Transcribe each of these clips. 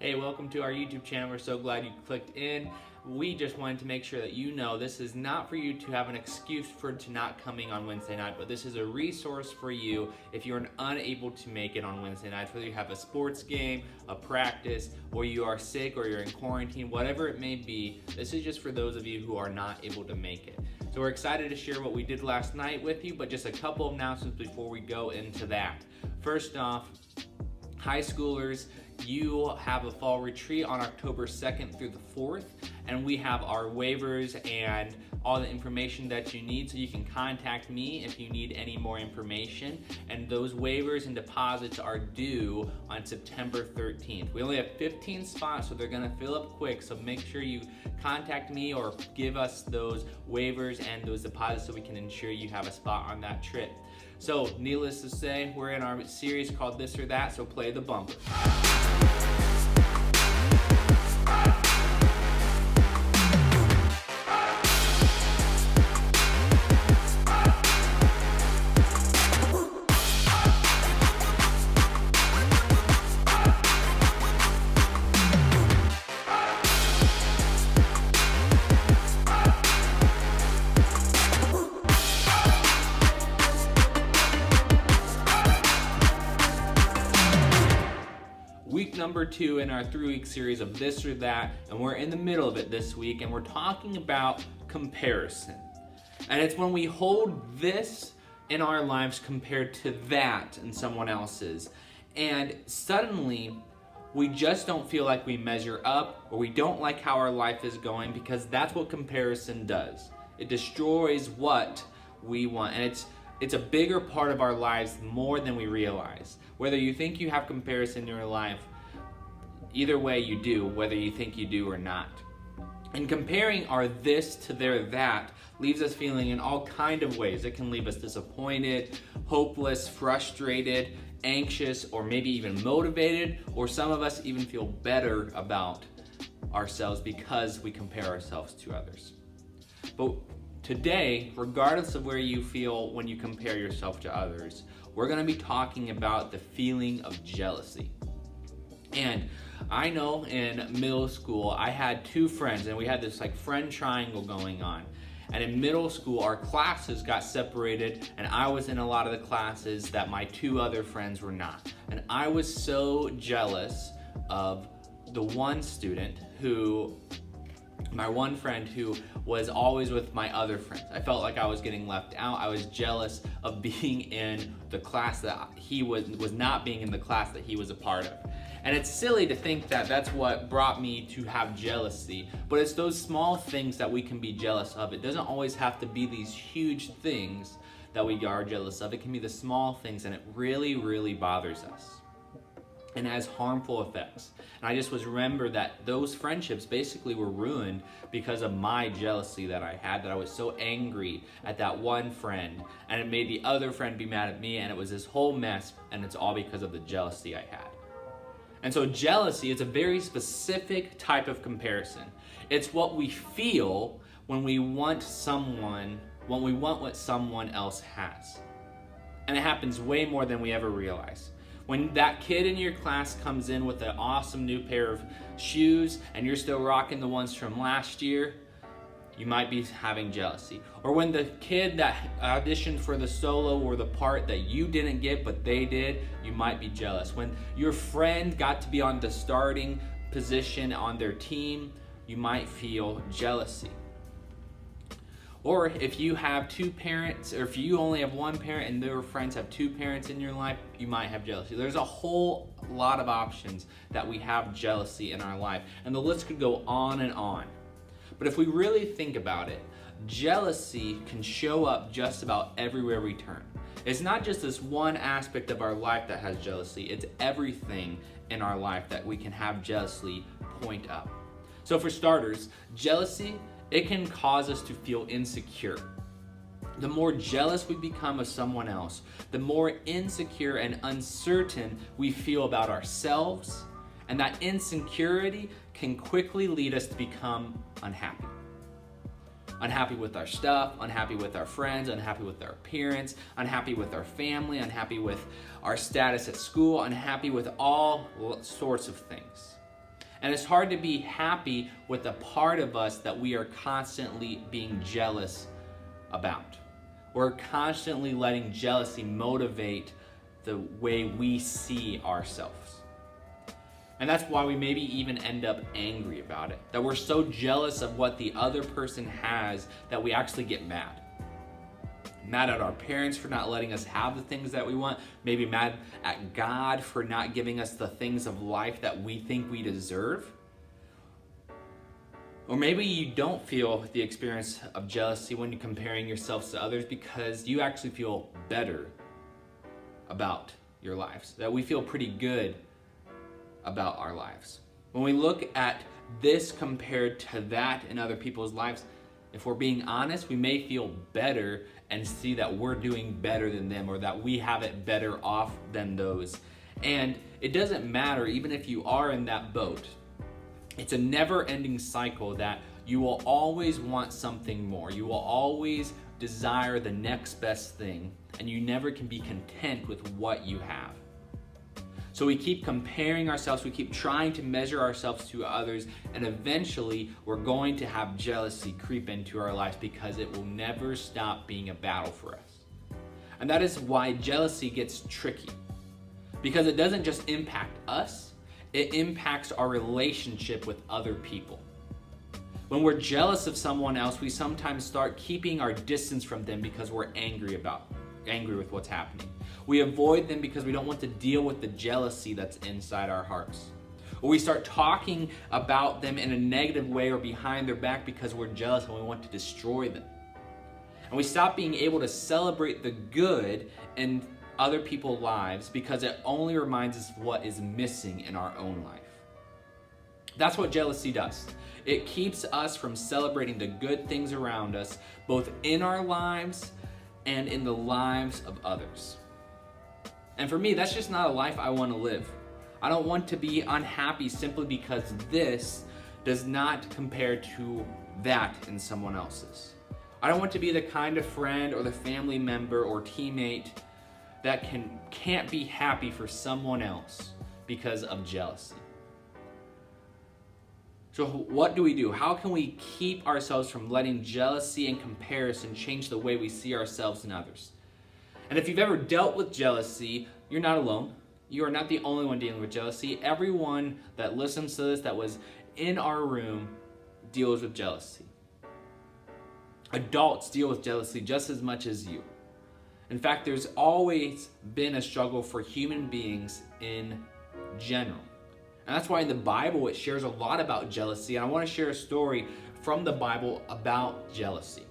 Hey, welcome to our YouTube channel. We're so glad you clicked in. We just wanted to make sure that you know this is not for you to have an excuse to not coming on Wednesday night, but this is a resource for you if you're unable to make it on Wednesday nights, whether you have a sports game, a practice, or you are sick or you're in quarantine, whatever it may be. This is just for those of you who are not able to make it. So we're excited to share what we did last night with you, but just a couple of announcements before we go into that. First off, high schoolers, you have a fall retreat on October 2nd through the 4th, and we have our waivers and all the information that you need, so you can contact me if you need any more information. And those waivers and deposits are due on September 13th. We only have 15 spots, so they're gonna fill up quick, so make sure you contact me or give us those waivers and those deposits so we can ensure you have a spot on that trip. So needless to say, we're in our series called This or That, so play the bumper. Week number 2 in our 3-week series of This or That, and we're in the middle of it this week, and we're talking about comparison. And it's when we hold this in our lives compared to that in someone else's, and suddenly we just don't feel like we measure up, or we don't like how our life is going, because that's what comparison does. It destroys what we want, and it's a bigger part of our lives more than we realize. Whether you think you have comparison in your life, either way you do, whether you think you do or not. And comparing our this to their that leaves us feeling in all kind of ways. It can leave us disappointed, hopeless, frustrated, anxious, or maybe even motivated, or some of us even feel better about ourselves because we compare ourselves to others. But today, regardless of where you feel when you compare yourself to others, we're going to be talking about the feeling of jealousy. And I know in middle school, I had 2 friends, and we had this friend triangle going on. And in middle school, our classes got separated, and I was in a lot of the classes that my 2 other friends were not. And I was so jealous of the one student my one friend who was always with my other friends. I felt like I was getting left out. I was jealous of being in the class that he was not being in the class that he was a part of. And it's silly to think that that's what brought me to have jealousy, but it's those small things that we can be jealous of. It doesn't always have to be these huge things that we are jealous of. It can be the small things, and it really, really bothers us and has harmful effects. And I just remember that those friendships basically were ruined because of my jealousy that I had, that I was so angry at that one friend, and it made the other friend be mad at me, and it was this whole mess, and it's all because of the jealousy I had. And so jealousy is a very specific type of comparison. It's what we feel when we want what someone else has. And it happens way more than we ever realize. When that kid in your class comes in with an awesome new pair of shoes and you're still rocking the ones from last year, you might be having jealousy. Or when the kid that auditioned for the solo or the part that you didn't get but they did, you might be jealous. When your friend got to be on the starting position on their team, you might feel jealousy. Or if you have 2 parents, or if you only have 1 parent and their friends have 2 parents in your life, you might have jealousy. There's a whole lot of options that we have jealousy in our life, and the list could go on and on. But if we really think about it, jealousy can show up just about everywhere we turn. It's not just this one aspect of our life that has jealousy, it's everything in our life that we can have jealousy point up. So for starters, jealousy, it can cause us to feel insecure. The more jealous we become of someone else, the more insecure and uncertain we feel about ourselves, and that insecurity can quickly lead us to become unhappy. Unhappy with our stuff, unhappy with our friends, unhappy with our appearance, unhappy with our family, unhappy with our status at school, unhappy with all sorts of things. And it's hard to be happy with the part of us that we are constantly being jealous about. We're constantly letting jealousy motivate the way we see ourselves. And that's why we maybe even end up angry about it. That we're so jealous of what the other person has that we actually get mad. Mad at our parents for not letting us have the things that we want. Maybe mad at God for not giving us the things of life that we think we deserve. Or maybe you don't feel the experience of jealousy when you're comparing yourselves to others because you actually feel better about your lives. That we feel pretty good about our lives. When we look at this compared to that in other people's lives, if we're being honest, we may feel better and see that we're doing better than them or that we have it better off than those. And it doesn't matter even if you are in that boat. It's a never-ending cycle that you will always want something more. You will always desire the next best thing, and you never can be content with what you have. So we keep comparing ourselves, we keep trying to measure ourselves to others, and eventually we're going to have jealousy creep into our lives because it will never stop being a battle for us. And that is why jealousy gets tricky, because it doesn't just impact us, it impacts our relationship with other people. When we're jealous of someone else, we sometimes start keeping our distance from them because we're angry with what's happening. We avoid them because we don't want to deal with the jealousy that's inside our hearts. Or we start talking about them in a negative way or behind their back because we're jealous and we want to destroy them. And we stop being able to celebrate the good in other people's lives because it only reminds us of what is missing in our own life. That's what jealousy does. It keeps us from celebrating the good things around us, both in our lives and in the lives of others. And for me, that's just not a life I want to live. I don't want to be unhappy simply because this does not compare to that in someone else's. I don't want to be the kind of friend or the family member or teammate that can't be happy for someone else because of jealousy. So what do we do? How can we keep ourselves from letting jealousy and comparison change the way we see ourselves and others? And if you've ever dealt with jealousy, you're not alone. You are not the only one dealing with jealousy. Everyone that listens to this that was in our room deals with jealousy. Adults deal with jealousy just as much as you. In fact, there's always been a struggle for human beings in general. And that's why in the Bible it shares a lot about jealousy. And I want to share a story from the Bible about jealousy.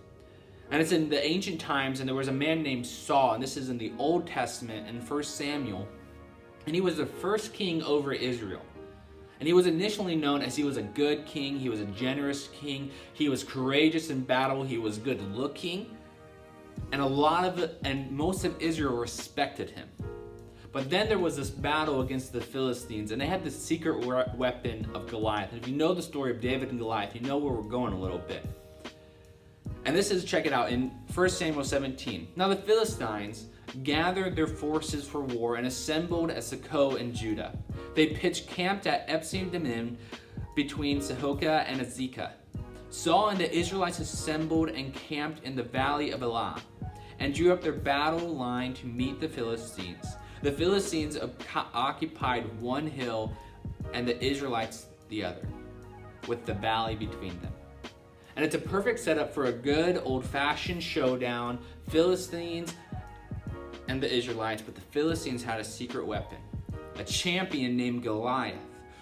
And it's in the ancient times, and there was a man named Saul, and this is in the Old Testament in 1 Samuel. And he was the first king over Israel. And he was initially known as he was a good king, he was a generous king, he was courageous in battle, he was good looking. And most of Israel respected him. But then there was this battle against the Philistines, and they had this secret weapon of Goliath. And if you know the story of David and Goliath, you know where we're going a little bit. And this is, check it out, in 1 Samuel 17. Now the Philistines gathered their forces for war and assembled at Socoh in Judah. They pitched camp at Epsim-Dammim between Sohoka and Azekah. Saul and the Israelites assembled and camped in the valley of Elah and drew up their battle line to meet the Philistines. The Philistines occupied one hill and the Israelites the other, with the valley between them. And it's a perfect setup for a good old-fashioned showdown, Philistines and the Israelites, but the Philistines had a secret weapon. A champion named Goliath,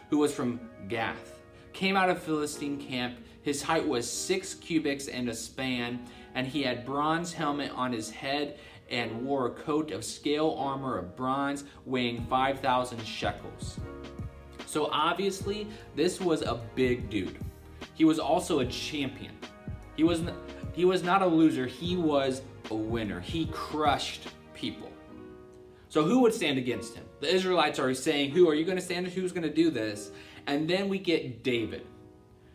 who was from Gath, came out of Philistine camp. His height was 6 cubits and a span, and he had bronze helmet on his head and wore a coat of scale armor of bronze weighing 5,000 shekels. So obviously, this was a big dude. He was also a champion. He was not a loser, he was a winner. He crushed people. So who would stand against him? The Israelites are saying, who are you going to stand? Who's going to do this? And then we get David.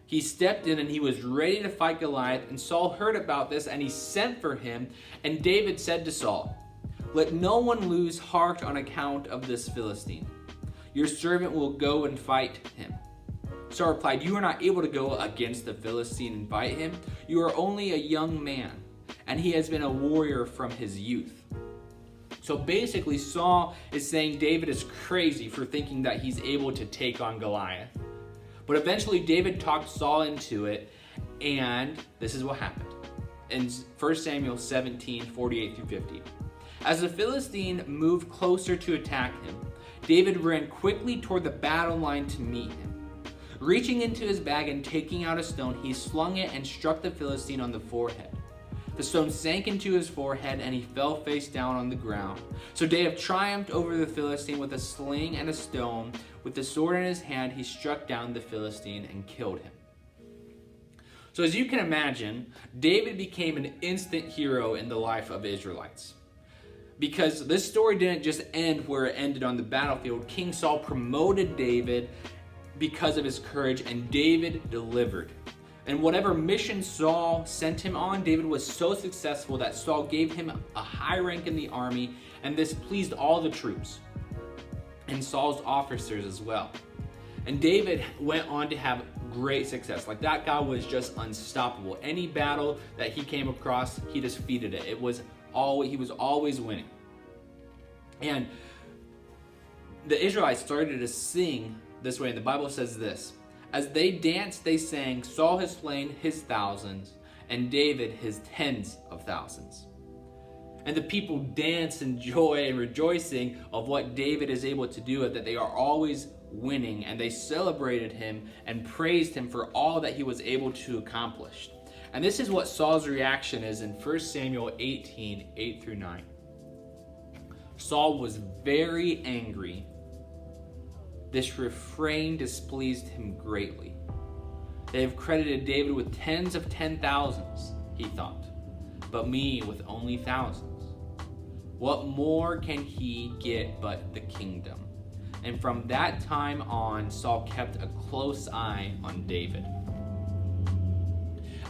He stepped in and he was ready to fight Goliath, and Saul heard about this and he sent for him. And David said to Saul, "Let no one lose heart on account of this Philistine. Your servant will go and fight him." Saul replied, "You are not able to go against the Philistine and fight him. You are only a young man, and he has been a warrior from his youth." So basically, Saul is saying David is crazy for thinking that he's able to take on Goliath. But eventually, David talked Saul into it, and this is what happened. In 1 Samuel 17, 48 through 50. As the Philistine moved closer to attack him, David ran quickly toward the battle line to meet him. Reaching into his bag and taking out a stone, he slung it and struck the Philistine on the forehead. The stone sank into his forehead and he fell face down on the ground. So David triumphed over the Philistine with a sling and a stone. With the sword in his hand, he struck down the Philistine and killed him. So as you can imagine, David became an instant hero in the life of Israelites. Because this story didn't just end where it ended on the battlefield. King Saul promoted David because of his courage, and David delivered. And whatever mission Saul sent him on, David was so successful that Saul gave him a high rank in the army, and this pleased all the troops and Saul's officers as well. And David went on to have great success. Like, that guy was just unstoppable. Any battle that he came across, he defeated it. He was always winning. And the Israelites started to sing this way, and the Bible says this: "As they danced, they sang, Saul has slain his thousands, and David his tens of thousands." And the people dance in joy and rejoicing of what David is able to do, that they are always winning, and they celebrated him and praised him for all that he was able to accomplish. And this is what Saul's reaction is in 1 Samuel 18, 8 through 9. Saul was very angry. This refrain displeased him greatly. They have credited David with tens of 10,000s, he thought, but me with only thousands. What more can he get but the kingdom? And from that time on, Saul kept a close eye on David.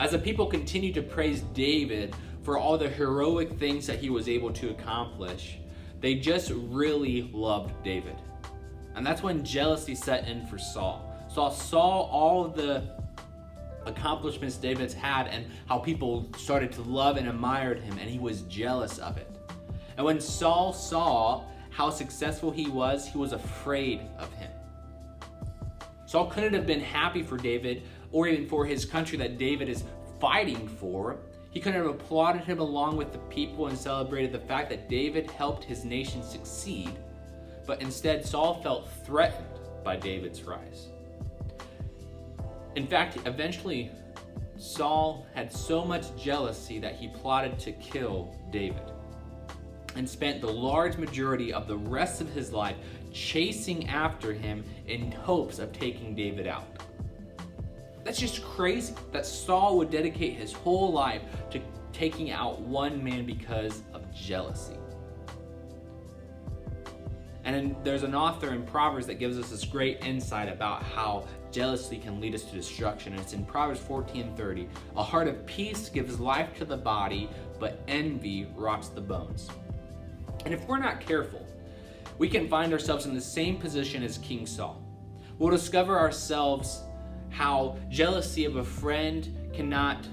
As the people continued to praise David for all the heroic things that he was able to accomplish, they just really loved David. And that's when jealousy set in for Saul. Saul saw all of the accomplishments David's had and how people started to love and admire him, and he was jealous of it. And when Saul saw how successful he was afraid of him. Saul couldn't have been happy for David or even for his country that David is fighting for. He couldn't have applauded him along with the people and celebrated the fact that David helped his nation succeed. But instead, Saul felt threatened by David's rise. In fact, eventually, Saul had so much jealousy that he plotted to kill David and spent the large majority of the rest of his life chasing after him in hopes of taking David out. That's just crazy that Saul would dedicate his whole life to taking out one man because of jealousy. And there's an author in Proverbs that gives us this great insight about how jealousy can lead us to destruction. And it's in Proverbs 14:30. "A heart of peace gives life to the body, but envy rots the bones." And if we're not careful, we can find ourselves in the same position as King Saul. We'll discover ourselves how jealousy of a friend cannot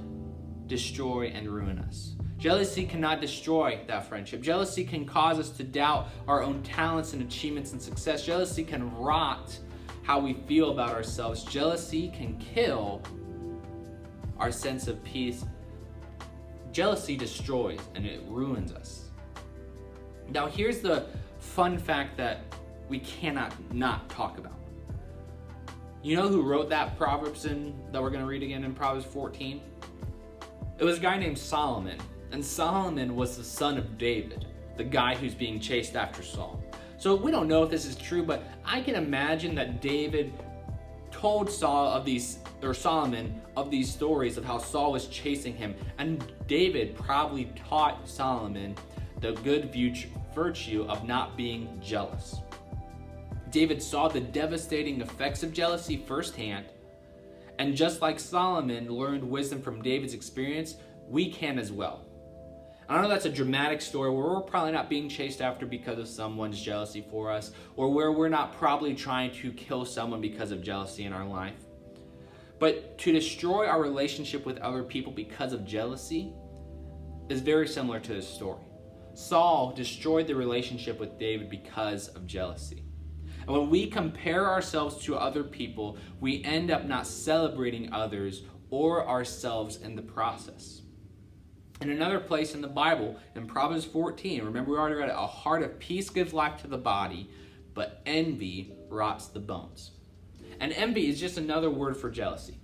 destroy and ruin us. Jealousy cannot destroy that friendship. Jealousy can cause us to doubt our own talents and achievements and success. Jealousy can rot how we feel about ourselves. Jealousy can kill our sense of peace. Jealousy destroys and it ruins us. Now here's the fun fact that we cannot not talk about. You know who wrote that Proverbs that we're going to read again in Proverbs 14? It was a guy named Solomon. And Solomon was the son of David, the guy who's being chased after Saul. So we don't know if this is true, but I can imagine that David told Solomon of these stories of how Saul was chasing him. And David probably taught Solomon the good virtue of not being jealous. David saw the devastating effects of jealousy firsthand. And just like Solomon learned wisdom from David's experience, we can as well. I know that's a dramatic story where we're probably not being chased after because of someone's jealousy for us, or where we're not probably trying to kill someone because of jealousy in our life. But to destroy our relationship with other people because of jealousy is very similar to this story. Saul destroyed the relationship with David because of jealousy. And when we compare ourselves to other people, we end up not celebrating others or ourselves in the process. In another place in the Bible, in Proverbs 14, remember we already read it, a heart of peace gives life to the body, but envy rots the bones. And envy is just another word for jealousy.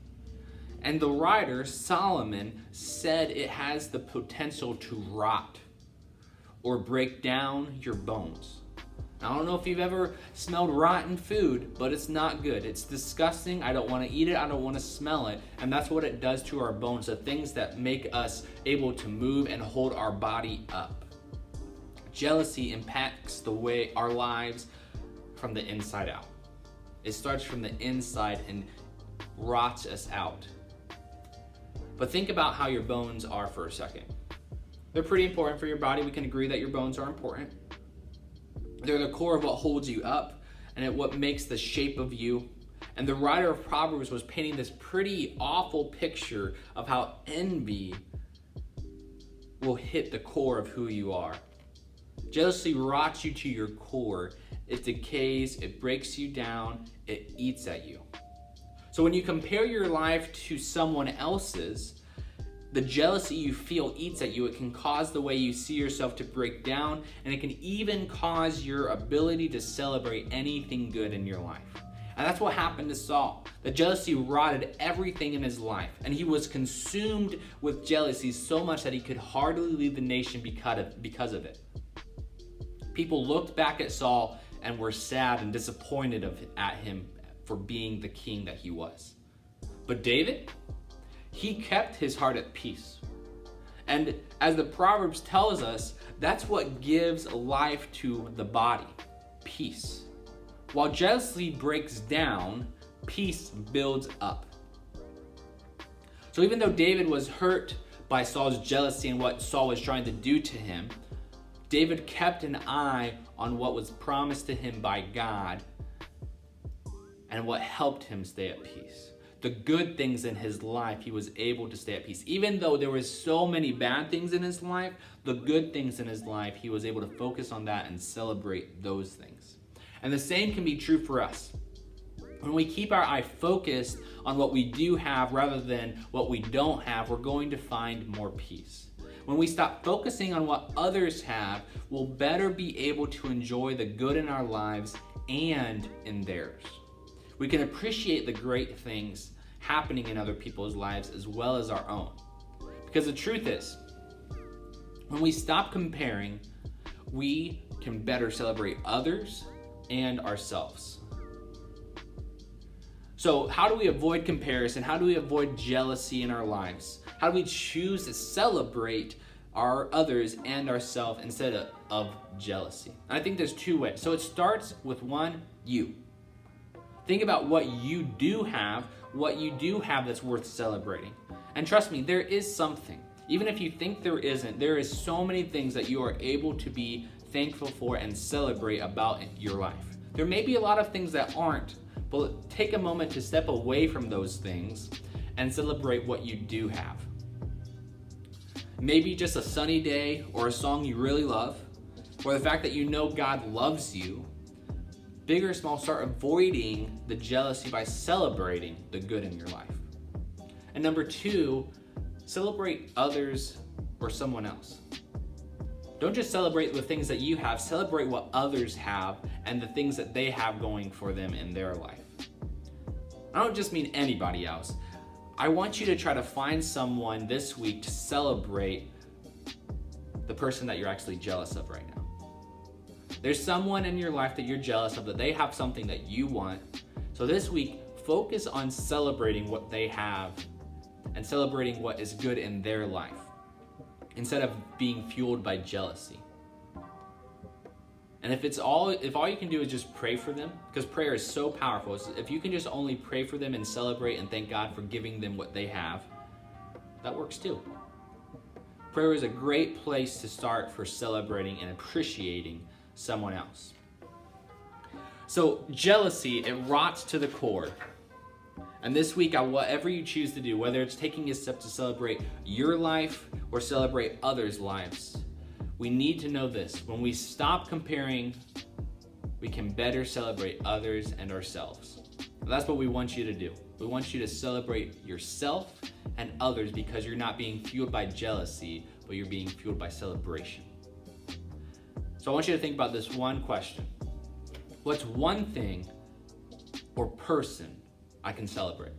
And the writer, Solomon, said it has the potential to rot or break down your bones. I don't know if you've ever smelled rotten food, but it's not good. It's disgusting. I don't want to eat it. I don't want to smell it. And that's what it does to our bones, the things that make us able to move and hold our body up. Jealousy impacts the way our lives from the inside out. It starts from the inside and rots us out. But think about how your bones are for a second. They're pretty important for your body. We can agree that your bones are important. They're the core of what holds you up and what makes the shape of you. And the writer of Proverbs was painting this pretty awful picture of how envy will hit the core of who you are. Jealousy rots you to your core. It decays, it breaks you down, it eats at you. So when you compare your life to someone else's, the jealousy you feel eats at you. It can cause the way you see yourself to break down, and it can even cause your ability to celebrate anything good in your life. And that's what happened to Saul. The jealousy rotted everything in his life, and he was consumed with jealousy so much that he could hardly leave the nation because of it. People looked back at Saul and were sad and disappointed at him for being the king that he was. But David, he kept his heart at peace. And as the Proverbs tells us, that's what gives life to the body, peace. While jealousy breaks down, peace builds up. So even though David was hurt by Saul's jealousy and what Saul was trying to do to him, David kept an eye on what was promised to him by God and what helped him stay at peace. The good things in his life, he was able to stay at peace. Even though there was so many bad things in his life, the good things in his life, he was able to focus on that and celebrate those things. And the same can be true for us. When we keep our eye focused on what we do have rather than what we don't have, we're going to find more peace. When we stop focusing on what others have, we'll better be able to enjoy the good in our lives and in theirs. We can appreciate the great things happening in other people's lives as well as our own. Because the truth is, when we stop comparing, we can better celebrate others and ourselves. So how do we avoid comparison? How do we avoid jealousy in our lives? How do we choose to celebrate our others and ourselves instead of jealousy? And I think there's two ways. So it starts with one, you. Think about what you do have that's worth celebrating. And trust me, there is something. Even if you think there isn't, there is so many things that you are able to be thankful for and celebrate about in your life. There may be a lot of things that aren't, but take a moment to step away from those things and celebrate what you do have. Maybe just a sunny day or a song you really love, or the fact that you know God loves you. Big or small, start avoiding the jealousy by celebrating the good in your life. And number two, celebrate others or someone else. Don't just celebrate the things that you have, celebrate what others have and the things that they have going for them in their life. I don't just mean anybody else. I want you to try to find someone this week to celebrate the person that you're actually jealous of right now. There's someone in your life that you're jealous of, that they have something that you want. So this week, focus on celebrating what they have and celebrating what is good in their life instead of being fueled by jealousy. And if all you can do is just pray for them, because prayer is so powerful. So if you can just only pray for them and celebrate and thank God for giving them what they have, that works too. Prayer is a great place to start for celebrating and appreciating someone else. So jealousy, it rots to the core. And this week, whatever you choose to do, whether it's taking a step to celebrate your life or celebrate others' lives, we need to know this. When we stop comparing, we can better celebrate others and ourselves. And that's what we want you to do. We want you to celebrate yourself and others because you're not being fueled by jealousy, but you're being fueled by celebration. So I want you to think about this one question. What's one thing or person I can celebrate?